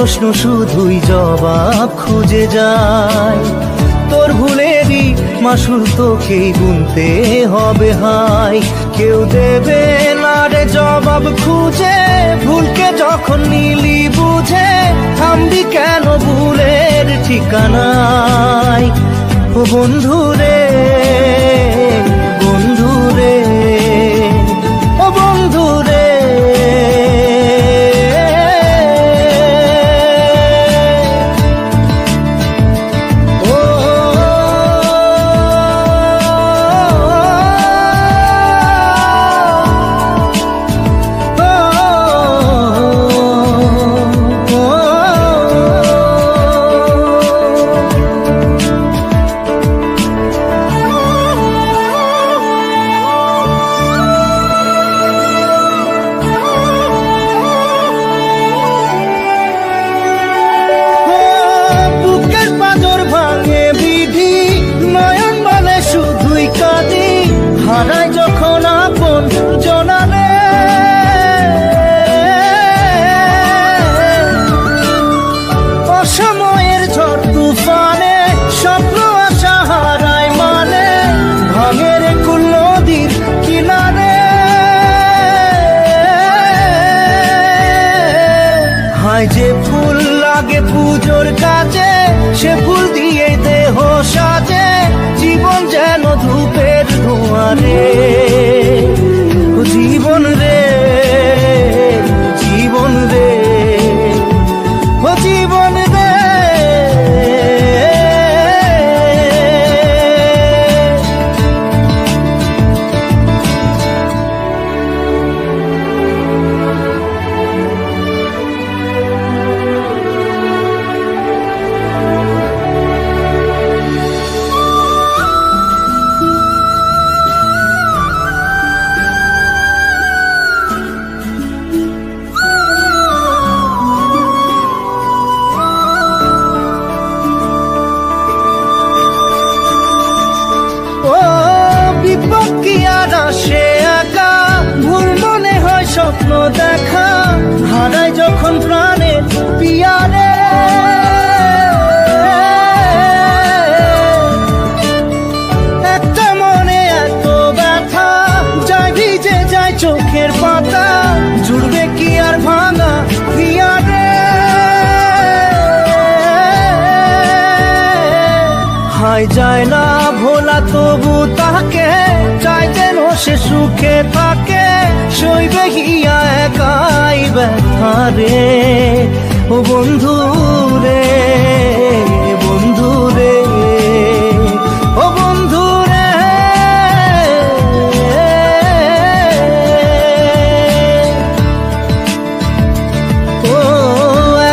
প্রশ্ন শুধুই জবাব খুঁজে যায়। তোর ভুলেরই মাসুল তোকেই গুনতে হবে হাই। কেউ দেবে না রে জবাব খুঁজে, ভুলকে যখন নিলি বুঝে থামবি কেন ভুলের ঠিকানায়। ও বন্ধু রে, বন্ধু রে, ও বন্ধু রে। হারাই যখন আপন জনারে, অসময়ের ঝড় তুফানে স্বপ্ন আশা হারাই মানে, ভাঙের কুল নদীর কিনারে। হায় যে ফুল লাগে পুজোর কাজে, সে ফুল দিয়ে দেহ সাজে, জীবন যেন ধূপের ধোঁয়ারে। জীবন রে, জীবন রে, ও জীবন রে। স্বপ্ন দেখা হারাই যখন প্রাণের পিয়ারে, একটা মনে এত ব্যথা যায় ভিজে যায় চোখের পাতা, জুড়বে কি আর ভাঙা পিয়ারে। হায় যায় না ভোলা তবু তাকে চাই যেন সে সুখে থাকে, সইবে হিয়া একাই ব্যথা রে। ও বন্ধু রে, বন্ধু রে, ও বন্ধু রে। ও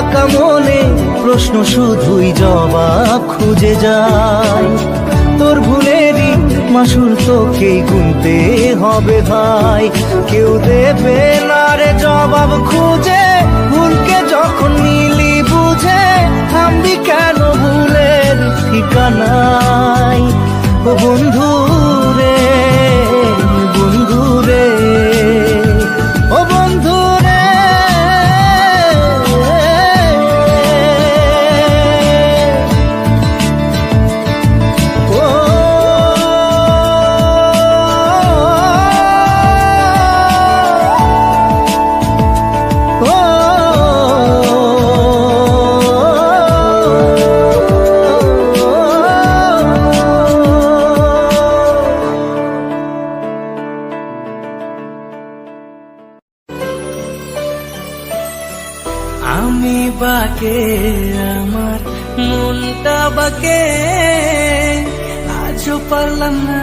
একা মনে প্রশ্ন শুধুই জবাব খুঁজে যায়। তোর ভুলেরই মাসুল তোকেই গুনতে হবে ভাই। কেউ দেবে না রে জবাব খুঁজে, ভুলকে যখন নিলি বুঝে থামবি কেন ভুলের ঠিকানায়। ও বন্ধু রে, বন্ধু রে, ও বন্ধু রে। আমি বাকে আমার মনটা বাকে, আজও পারলাম না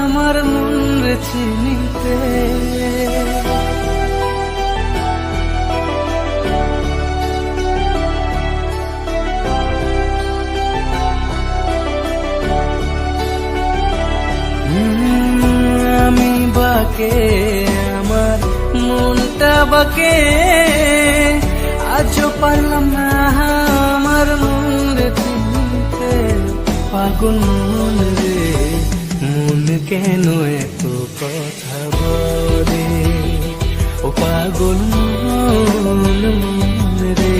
আমার মন রে চিনিতে। আমি বাকে আমার মনটা বাকে, আজও পারলাম না আমার মন রে চিনতে। পাগল মন রে, মন কেন এত কথা বলে। ও পাগল মন রে,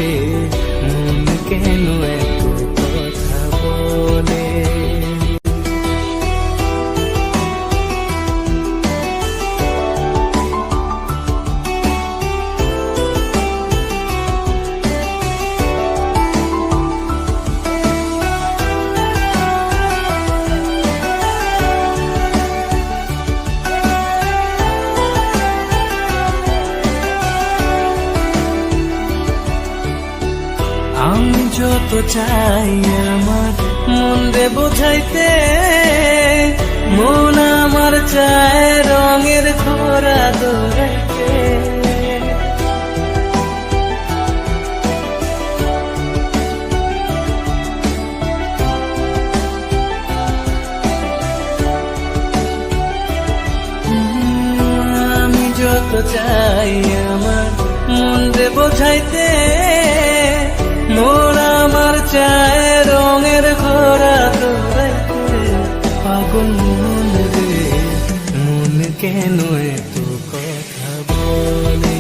চাই আমার মন রে বোঝাইতে, মন আমার চায় রঙের ঘোড়া দৌড়াইতে। আমি যত চাই আমার মন রে বোঝাইতে, মন আমার চায় রঙের ঘোড়া দৌড়াইতে। পাগল মন রে মন কেন এত কথা বলে,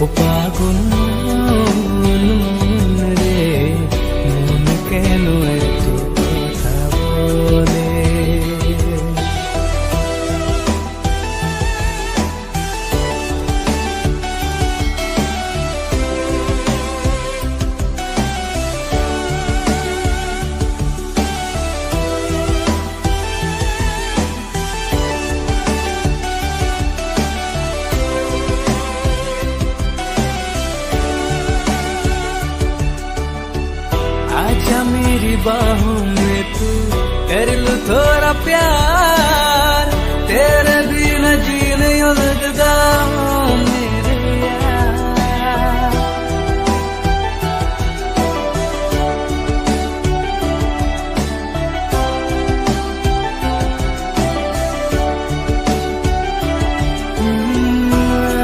ও পাগল মন রে মন কেন এত কথা বলে। आजा मेरी बाहों में तू कर लूं थोड़ा प्यार, तेरे बिना जी नहीं लगता मेरे यार।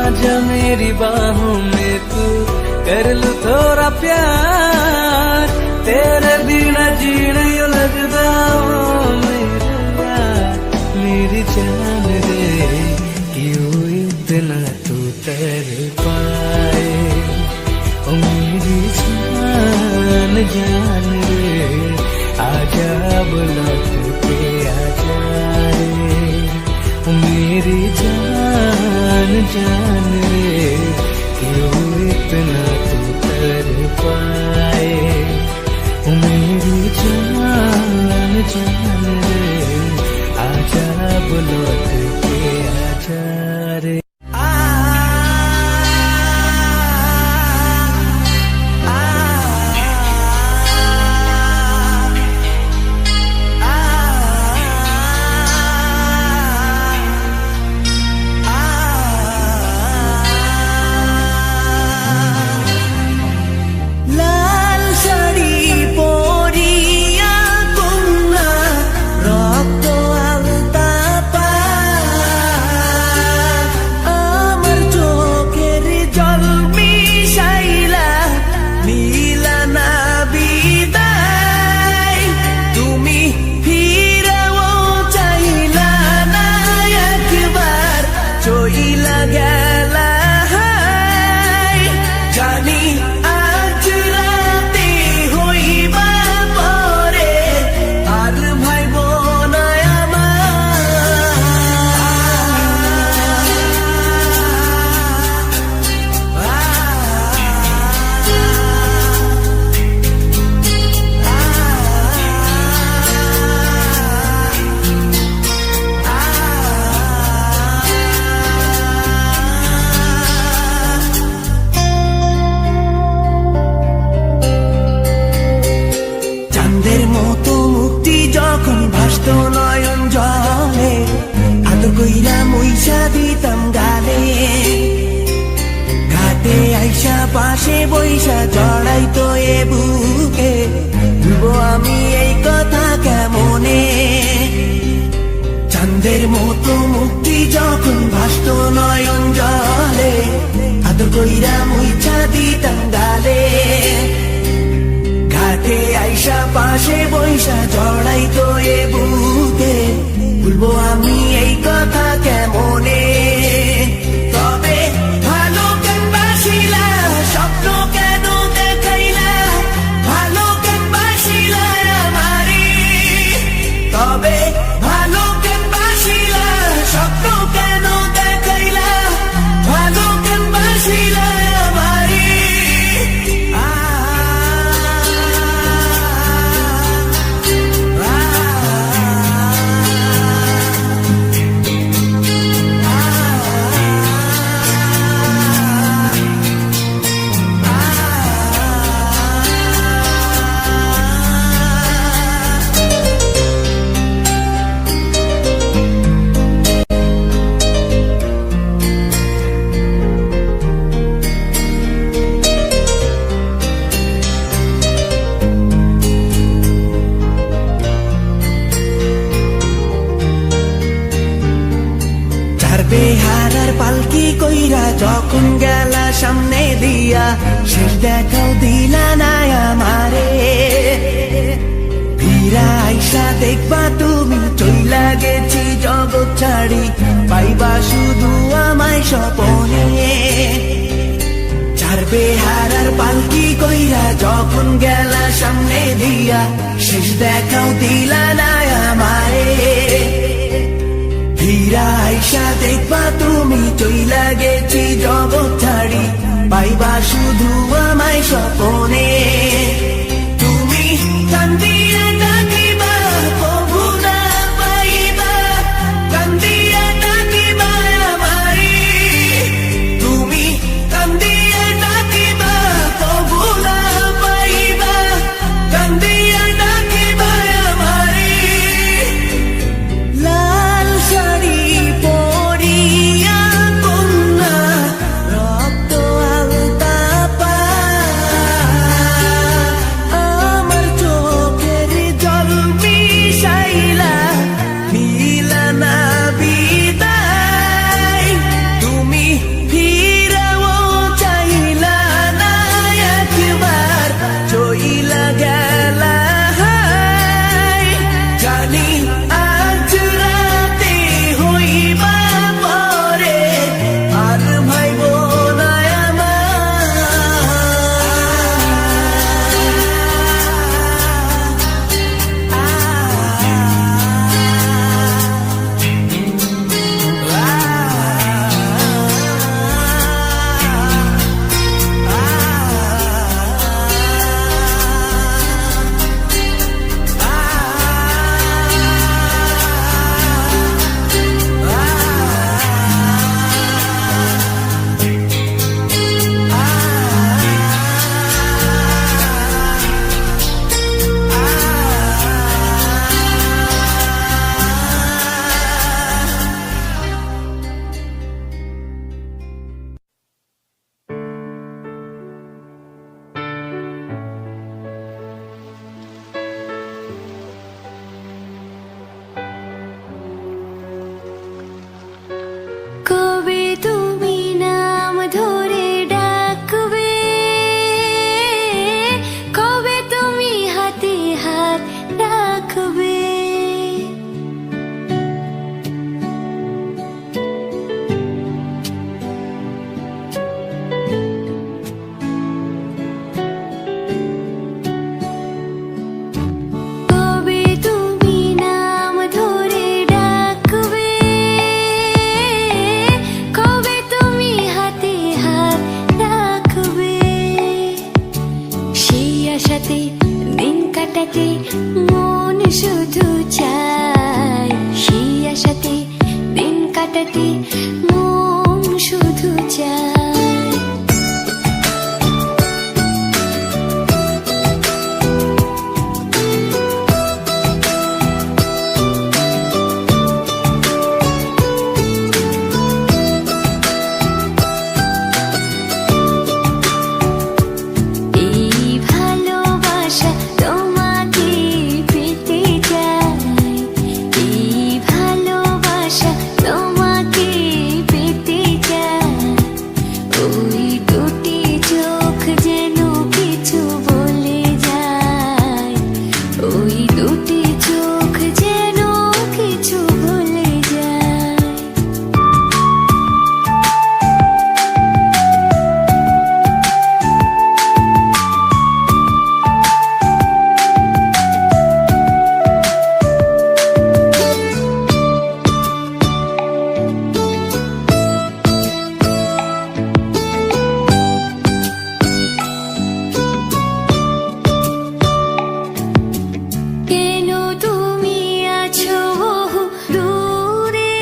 आजा मेरी बाहों में तू कर लूं थोड़ा प्यार, तेरे बिना जी नहीं लगता मेरे यार। मेरी जान रे क्यों इतना तू कर पाए, ओ मेरी जान जान रे आजा लौट के आजा रे, ओ मेरी जान जान रे क्यों इतना तू कर पाए, ओ मेरी जान जान रे आजा लौट के आजा रे। লাল শাড়ি পরিয়া কন্যা রক্ত আলতা পা, আমার চোখের জল মিশাইলা নিলা না বিদায়। তুমি ফিরেও চাইলা না একবার, চইলা গেলা জানি আজ রাতে হইবা পরে আর ভাইব না চাঁদের মতো মুক্তি যখন ভাসত নয়ন জলে, আদর কইরা মইসা দিতাম গালে। ঘাটে আইসা পাশে বইসা জড়াইতো এ বুকে, ভুলবো আমি এই কথা কেমনে। চাঁদের মতো মুক্তি যখন ভাসত নয়ন জলে, আদর কইরা মইসা দিতাম গালে। ঘাটে আইসা পাশে বইসা জড়াইতো এ বুকে, ভুলবো আমি এই কথা কেমনে। তবে ভালো কেন বাসিলা, স্বপ্ন কেন দেখাইলা, ভালো কেন বাসিলা আমারে। তবে ভালো কেন বাসিলা, স্বপ্ন কেন দেখাইলা, ভালো কেন বাসিলা আমারে। ছাড়ি পাইবা শুধু আমায় স্বপনে ছাড়বে হারার পালকি কইরা যখন গেলা সামনে দিয়া শেষ দেখাও দিলা না আমারে ফিরা আইসা দেখবা তুমি চইলা গেছি জগৎ ছাড়ি পাইবা শুধু আমায় স্বপনে তুমি কান্দিয়া ডাকিবা কবু না পাইবা কান্দিয়া ডাকিবা আমারে তুমি কান্দিয়া ডাকিবা কবু না পাইবা কান্দিয়া ডাকিবা আমারে লাল শাড়ি পরিয়া কন্যা রক্ত আলতা পা আমার চোখের জল মিশাইলা দিলা না বিদায় তুমি ফিরাও চাইলা না একবার চইলা গেলা হায় জানি আজ রাতে হইবা পরে আর ভাইব না কবে তুমি নাম ধরে ডাকবে কবে তুমি হাতে হাত রাখবে কবে তুমি নাম ধরে ডাকবে কবে তুমি হাতে হাত রাখবে সেই আশাতে দিন কাটাতে মন শুধু চায় সেই আশাতে দিন কাটাতে মন শুধু চায় এই ভালোবাসা তোমাকে পেতে চাই এই ভালোবাসা তোমাকে পেতে চাই ওই দুটি চোখ যেন কিছু বলে যায় ওই দুটি চোখ যেন কিছু বলে যায় কেন তুমি আছো বহু দূরে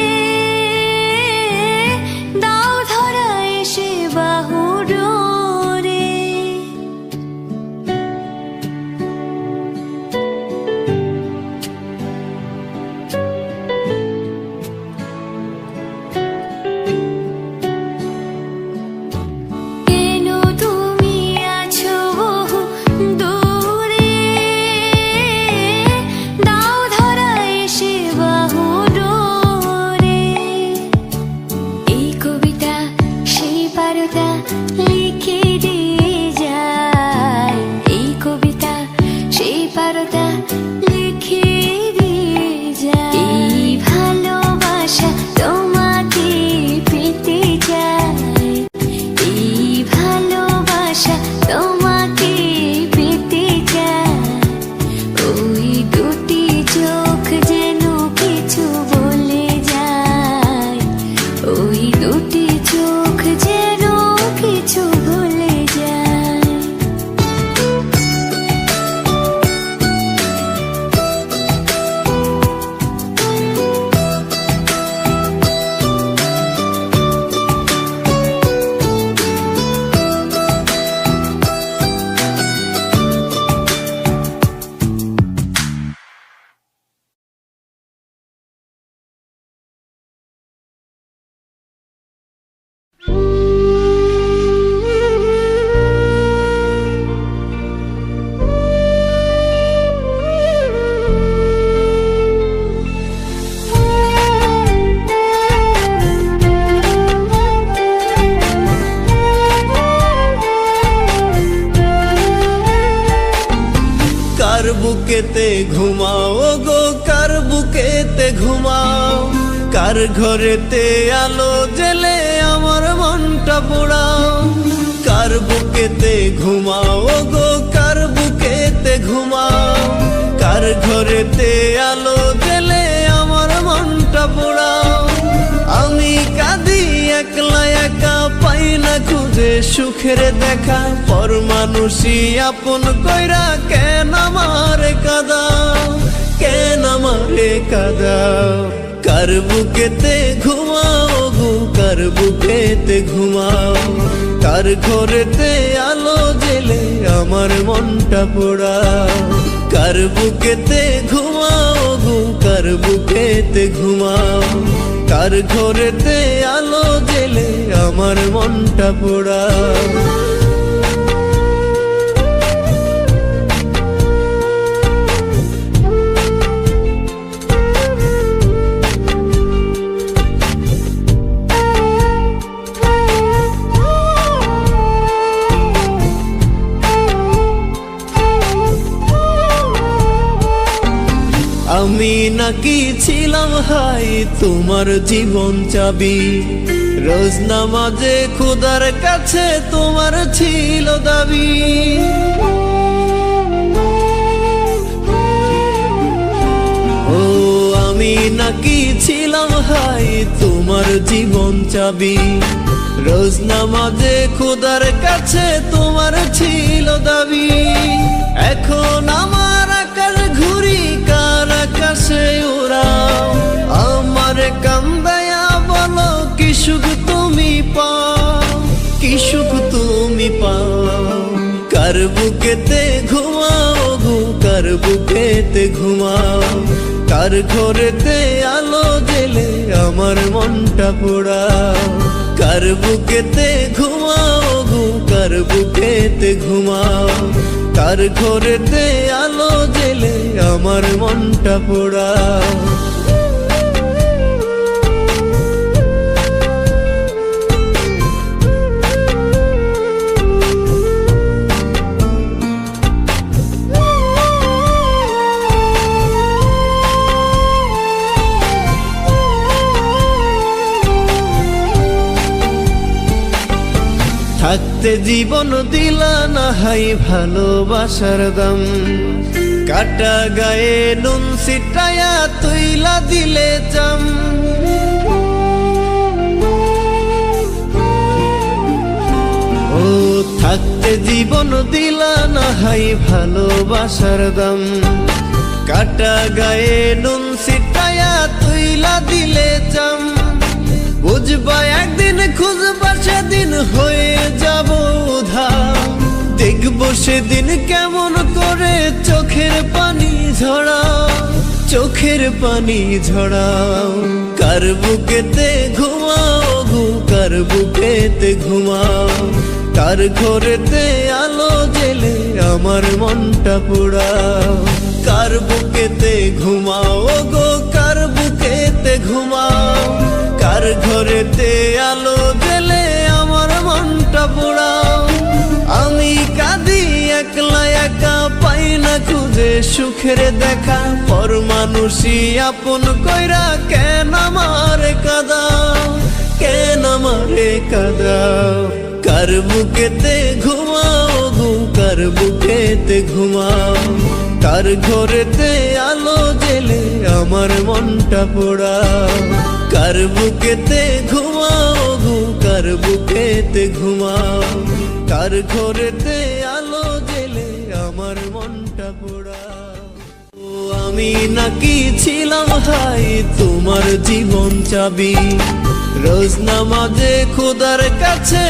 দাও ধরা এসে বাহু ডোরে কেন তুমি আছো বহু দূরে দাও ধরা এসে বাহু ডোরে এই কবিতা সেই পারতা লিখে দিয়ে যায় এই কবিতা সেই পারতা লিখে দিয়ে যায় এই ভালোবাসা কার বুকেতে ঘুমাও গো, কার বুকেতে ঘুমাও, কার ঘরেতে আলো জেলে আমার মনটা পোড়াও। কার বুকেতে ঘুমাও গো, কার বুকেতে ঘুমাও, কার ঘরেতে আলো জেলে আমার মনটা পোড়াও। আমি কাঁদি একলা একা, পাই না খুঁজে সুখের দেখা, পর মানুষই আপন কইরা কেন আমারে কাঁদাও, কেন আমারে কাঁদাও। কার বুকেতে ঘুমাও গো, কার বুকেতে ঘুমাও, কার ঘরেতে আলো জেলে আমার মনটা পোড়াও। কার বুকেতে ঘুমাও গো, কার বুকেতে ঘুমাও, কার ঘরেতে আলো জেলে আমার মনটা পোড়াও। আমি নাকি ছিলাম হাই তোমার জীবন চাবি, রোজ নামাজে খোদার কাছে তোমার ছিল দাবি। ও আমি নাকি ছিলাম হাই তোমার জীবন চাবি, রোজ নামাজে খোদার কাছে তোমার ছিল দাবি। এখন আমার আকাশ ঘুরি, কার আকাশে ওরাও, আমার কান্দায়া বলো কি সুখ তুমি পাও, কি সুখ তুমি পাও। কার বুকেতে ঘুমাও গো, কার বুকেতে ঘুমাও, কার ঘরেতে আলো জেলে আমার মনটা পোড়াও। কার বুকেতে ঘুমাও গো, কার বুকেতে ঘুমাও, কার ঘরেতে আলো জেলে আমার মনটা পোড়াও। থাকতে জীবন দিলা না হাই ভালোবাসার দাম, কাটা গায়ে নুন ছিটায়া তুইলা দিলে চাম। ও থাকতে জীবন দিলা না হাই ভালোবাসার দাম, কাটা গায়ে নুন ছিটায়া তুইলা দিলে চাম। বুঝবা একদিন, খুঁজবা সেদিন হয়ে যাব উধার, দেখবো সেদিন কেমন করে চোখের পানি ঝরাও, চোখের পানি ঝরাও। কার বুকেতে ঘুমাও গো, কার বুকেতে ঘুমাও, কার ঘরেতে আলো জেলে আমার মনটা পোড়াও। কার বুকেতে ঘুমাও গো, কার বুকেতে ঘুমাও, কার ঘরেতে আলো জেলে আমার মনটা পোড়াও। আমি কাঁদি একলা একা, পাই না খুঁজে সুখের দেখা, পর মানুষই আপন কইরা কেন আমারে কাঁদাও, কেন আমারে কাঁদাও। কার বুকেতে ঘুমাও গো, কার বুকেতে ঘুমাও, কার ঘরেতে আলো জেলে আমার মনটা পোড়াও। কার বুকেতে ঘুমাও গো, কার বুকেতে ঘুমাও, কার ঘরেতে আলো জেলে আমার মনটা পোড়াও। ও আমি নাকি ছিলাম হাই তোমার জীবন চাবি, রোজ নামাজে খোদার কাছে